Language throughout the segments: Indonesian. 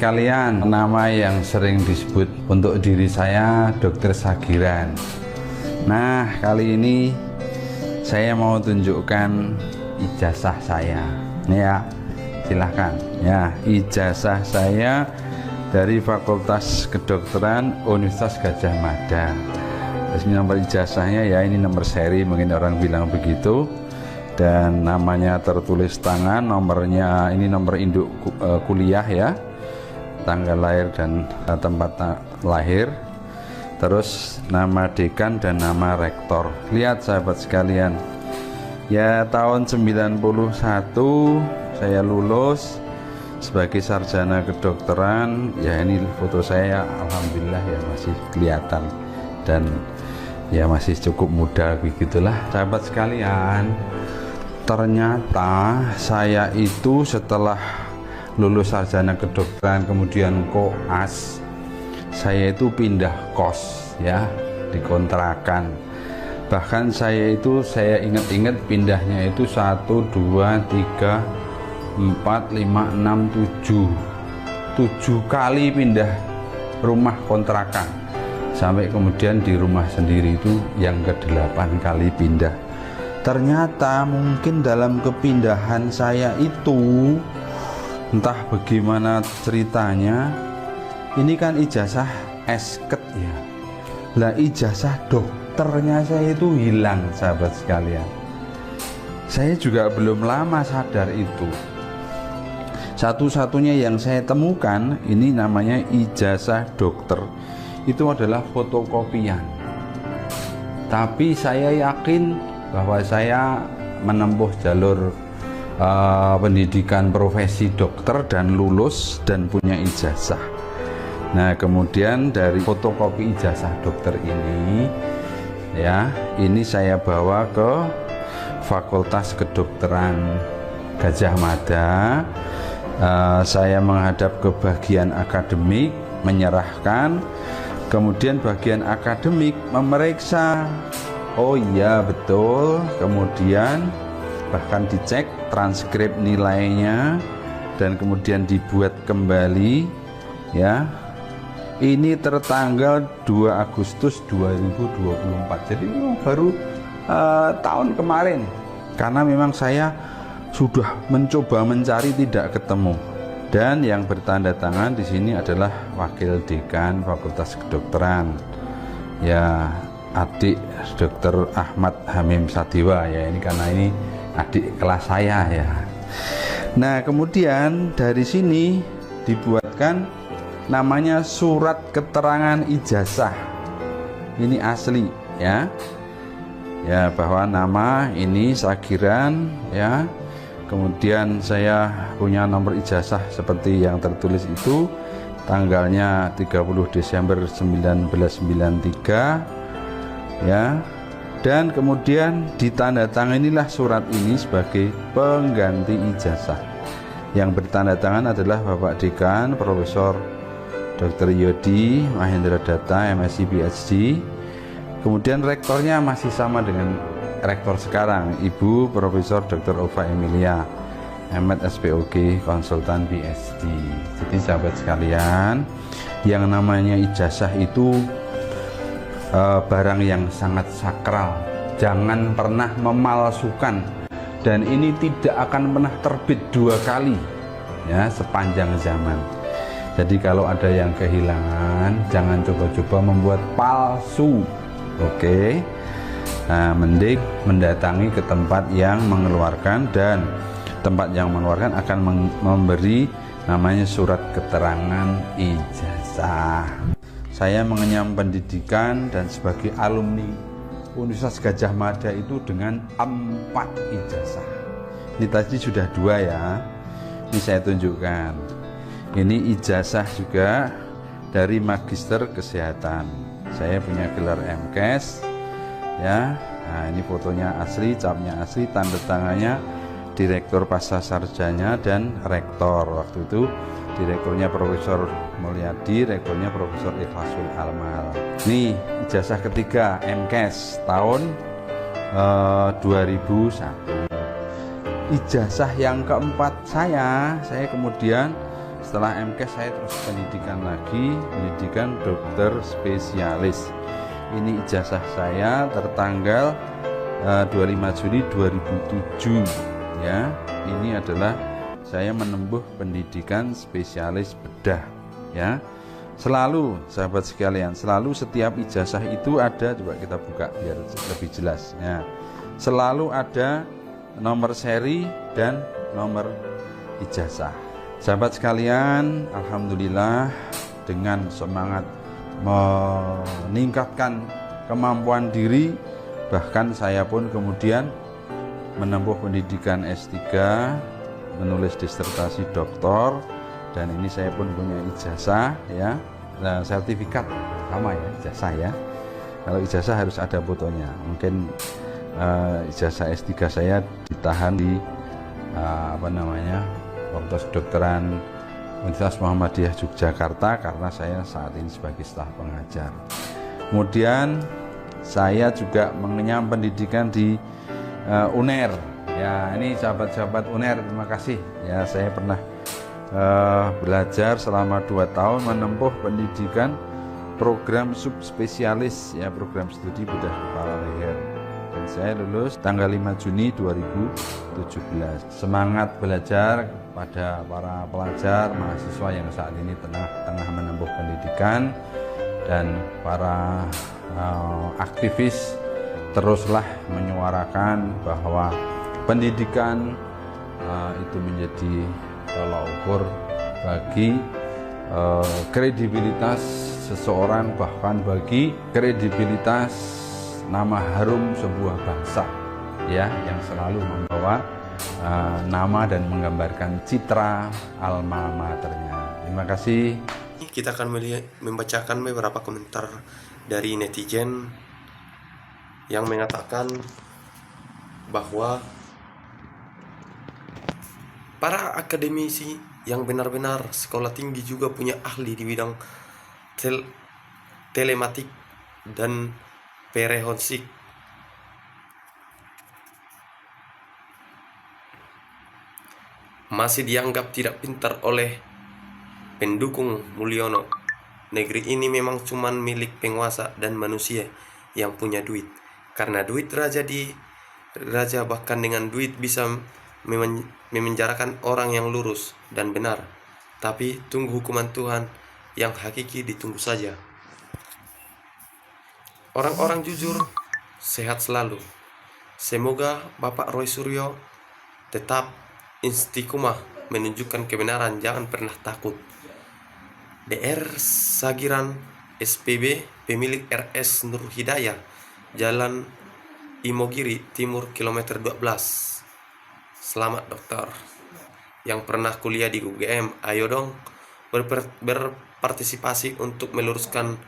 sekalian, nama yang sering disebut untuk diri saya Dr. Sagiran. Nah, kali ini saya mau tunjukkan ijazah saya. Ini ya, silahkan. Ya, ijazah saya dari Fakultas Kedokteran Universitas Gadjah Mada. Ini nomor ijazahnya ya, ini nomor seri, mungkin orang bilang begitu. Dan namanya tertulis tangan, nomornya ini nomor induk kuliah ya, tanggal lahir dan tempat lahir, terus nama dekan dan nama rektor. Lihat sahabat sekalian ya, tahun 91 saya lulus sebagai sarjana kedokteran ya. Ini foto saya, alhamdulillah ya masih kelihatan dan ya masih cukup muda begitulah sahabat sekalian. Ternyata saya itu setelah lulus sarjana kedokteran kemudian koas, saya itu pindah kos ya, dikontrakan. Bahkan saya ingat-ingat pindahnya itu 1, 2, 3, 4, 5, 6, 7 kali pindah rumah kontrakan, sampai kemudian di rumah sendiri itu yang ke-8 kali pindah. Ternyata mungkin dalam kepindahan saya itu, entah bagaimana ceritanya, ini kan ijazah esket ya. Lah ijazah dokternya saya itu hilang sahabat sekalian. Saya juga belum lama sadar itu. Satu-satunya yang saya temukan ini namanya ijazah dokter. Itu adalah fotokopian. Tapi saya yakin bahwa saya menempuh jalur pendidikan profesi dokter dan lulus dan punya ijazah. Nah, kemudian dari fotokopi ijazah dokter ini ya, ini saya bawa ke Fakultas Kedokteran Gadjah Mada. Saya menghadap ke bagian akademik, menyerahkan. Kemudian bagian akademik memeriksa, oh iya betul, kemudian bahkan dicek transkrip nilainya dan kemudian dibuat kembali ya. Ini tertanggal 2 Agustus 2024. Jadi memang baru tahun kemarin, karena memang saya sudah mencoba mencari tidak ketemu. Dan yang bertanda tangan di sini adalah Wakil Dekan Fakultas Kedokteran ya, adik Dr. Ahmad Hamim Sadewa ya. Ini karena ini adik kelas saya ya. Nah, kemudian dari sini dibuatkan namanya surat keterangan ijazah. Ini asli ya. Ya, bahwa nama ini Sagiran ya. Kemudian saya punya nomor ijazah seperti yang tertulis itu, tanggalnya 30 Desember 1993 ya. Dan kemudian ditandatanganilah surat ini sebagai pengganti ijazah. Yang bertanda tangan adalah Bapak Dekan Profesor Dr. Yodi Mahendra Datta MSc PhD. Kemudian rektornya masih sama dengan rektor sekarang, Ibu Profesor Dr. Ova Emilia MD SPOG konsultan PhD. Jadi sahabat sekalian, yang namanya ijazah itu barang yang sangat sakral, jangan pernah memalsukan, dan ini tidak akan pernah terbit 2 kali ya sepanjang zaman. Jadi kalau ada yang kehilangan, jangan coba-coba membuat palsu. Oke. Nah, mending mendatangi ke tempat yang mengeluarkan, dan tempat yang mengeluarkan akan memberi namanya surat keterangan ijazah. Saya mengenyam pendidikan dan sebagai alumni Universitas Gadjah Mada itu dengan 4 ijazah. Ini tadi sudah 2 ya. Ini saya tunjukkan. Ini ijazah juga dari Magister Kesehatan. Saya punya gelar MKes ya. Nah, ini fotonya asli, capnya asli, tanda tangannya Direktur Pasca Sarjana dan Rektor. Waktu itu Direkturnya Profesor Mulyadi, Rektornya Profesor Ikhlasul Almal. Ini ijazah ketiga MKes tahun 2001. Ijazah yang keempat saya kemudian setelah MKes saya terus pendidikan lagi, pendidikan dokter spesialis. Ini ijazah saya tertanggal 25 Juli 2007 ya. Ini adalah saya menempuh pendidikan spesialis bedah ya. Selalu sahabat sekalian, selalu setiap ijazah itu ada, coba kita buka biar lebih jelas ya. Selalu ada nomor seri dan nomor ijazah. Sahabat sekalian, alhamdulillah dengan semangat meningkatkan kemampuan diri, bahkan saya pun kemudian menempuh pendidikan S3, menulis disertasi doktor, dan ini saya pun punya ijazah ya, dan sertifikat sama ya, ijazah ya. Kalau ijazah harus ada fotonya. Mungkin ijazah S3 saya ditahan di Fakultas Kedokteran Universitas Muhammadiyah Yogyakarta karena saya saat ini sebagai staf pengajar. Kemudian saya juga mengenyam pendidikan di UNER. Ya, ini sahabat-sahabat UNER, terima kasih. Ya, saya pernah belajar selama 2 tahun menempuh pendidikan program subspesialis ya, program studi bedah kepala leher. Dan saya lulus tanggal 5 Juni 2017. Semangat belajar pada para pelajar, mahasiswa yang saat ini tengah menempuh pendidikan, dan para aktivis, teruslah menyuarakan bahwa pendidikan itu menjadi tolak ukur bagi kredibilitas seseorang, bahkan bagi kredibilitas nama harum sebuah bangsa ya, yang selalu membawa nama dan menggambarkan citra alma maternya. Terima kasih. Kita akan membacakan beberapa komentar dari netizen yang mengatakan bahwa para akademisi yang benar-benar sekolah tinggi juga punya ahli di bidang telematik dan forensik. Masih dianggap tidak pintar oleh pendukung Mulyono. Negeri ini memang cuman milik penguasa dan manusia yang punya duit. Karena duit raja bahkan dengan duit bisa memenjarakan orang yang lurus dan benar. Tapi tunggu hukuman Tuhan yang hakiki, ditunggu saja. Orang-orang jujur sehat selalu. Semoga Bapak Roy Suryo tetap istiqomah menunjukkan kebenaran, jangan pernah takut. DR Sagiran SPB, pemilik RS Nur Hidayah, Jalan Imogiri Timur kilometer 12. Selamat dokter yang pernah kuliah di UGM, ayo dong berpartisipasi untuk meluruskan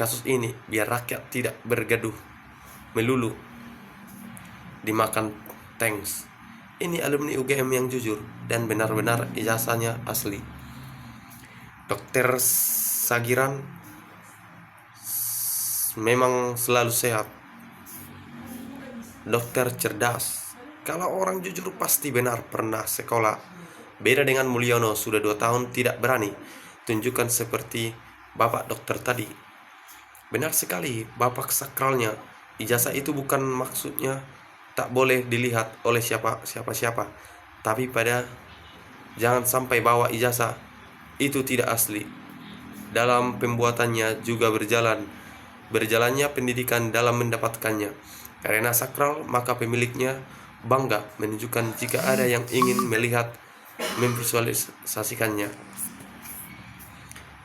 kasus ini biar rakyat tidak bergaduh melulu dimakan tanks. Ini alumni UGM yang jujur dan benar-benar ijazahnya asli. Dokter Sagiran memang selalu sehat. Dokter cerdas. Kalau orang jujur pasti benar pernah sekolah. Beda dengan Mulyono, sudah 2 tahun tidak berani tunjukkan seperti Bapak dokter tadi. Benar sekali, Bapak sakralnya. Ijazah itu bukan maksudnya tak boleh dilihat oleh siapa-siapa. Tapi jangan sampai bawa ijazah itu tidak asli. Dalam pembuatannya juga berjalannya pendidikan dalam mendapatkannya. Karena sakral, maka pemiliknya bangga menunjukkan jika ada yang ingin melihat, memvisualisasikannya.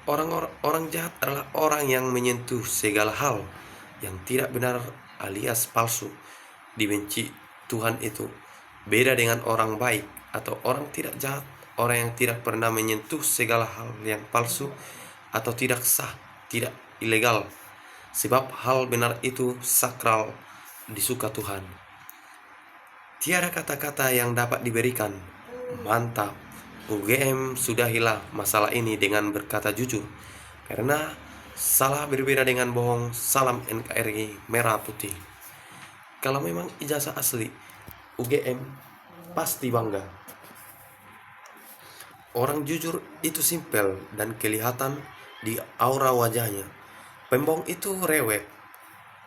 Orang jahat adalah orang yang menyentuh segala hal yang tidak benar alias palsu. Dibenci Tuhan itu. Beda dengan orang baik atau orang tidak jahat, orang yang tidak pernah menyentuh segala hal yang palsu atau tidak sah, tidak ilegal. Sebab hal benar itu sakral, disuka Tuhan. Tiada kata-kata yang dapat diberikan. Mantap. UGM sudahilah masalah ini dengan berkata jujur. Karena salah berbeda dengan bohong. Salam NKRI merah putih. Kalau memang ijazah asli, UGM pasti bangga. Orang jujur itu simpel dan kelihatan di aura wajahnya. Pembohong itu rewet,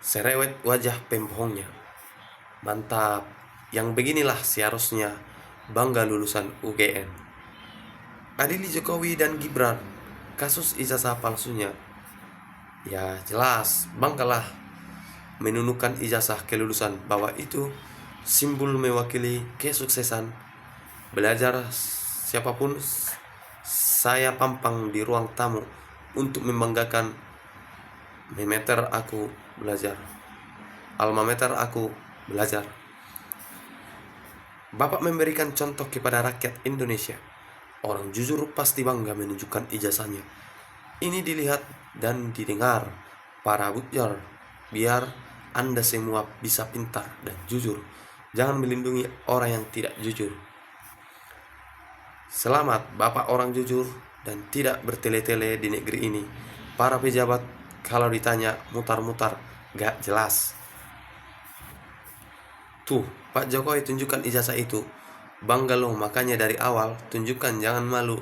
serewet wajah pembohongnya. Mantap, yang beginilah seharusnya bangga lulusan UGM. Adili Jokowi dan Gibran, kasus ijazah palsunya. Ya jelas, banggalah menunukan ijazah kelulusan bahwa itu simbol mewakili kesuksesan belajar. Siapapun saya pampang di ruang tamu untuk membanggakan meter aku belajar, alma mater aku belajar. Bapak memberikan contoh kepada rakyat Indonesia. Orang jujur pasti bangga menunjukkan ijazahnya. Ini dilihat dan didengar para bujur, biar Anda semua bisa pintar dan jujur. Jangan melindungi orang yang tidak jujur. Selamat Bapak orang jujur dan tidak bertele-tele di negeri ini. Para pejabat kalau ditanya mutar-mutar gak jelas. Tuh, Pak Jokowi tunjukkan ijazah itu. Bangga loh, makanya dari awal tunjukkan, jangan malu.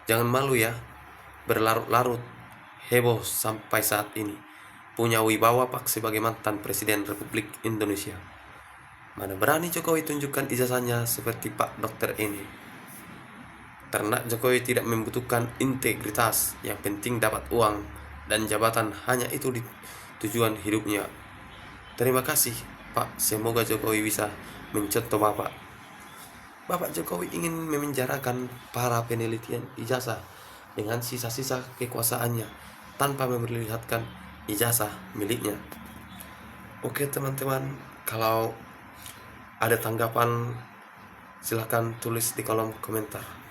Jangan malu ya. Berlarut-larut heboh sampai saat ini. Punya wibawa Pak sebagai mantan Presiden Republik Indonesia. Mana berani Jokowi tunjukkan ijazahnya seperti Pak Dokter ini. Karena Jokowi tidak membutuhkan integritas, yang penting dapat uang dan jabatan, hanya itu tujuan hidupnya. Terima kasih Pak, semoga Jokowi bisa mencontoh Bapak. Bapak Jokowi ingin memenjarakan para penelitian ijazah dengan sisa-sisa kekuasaannya tanpa memperlihatkan ijazah miliknya. Oke teman-teman, kalau ada tanggapan silahkan tulis di kolom komentar.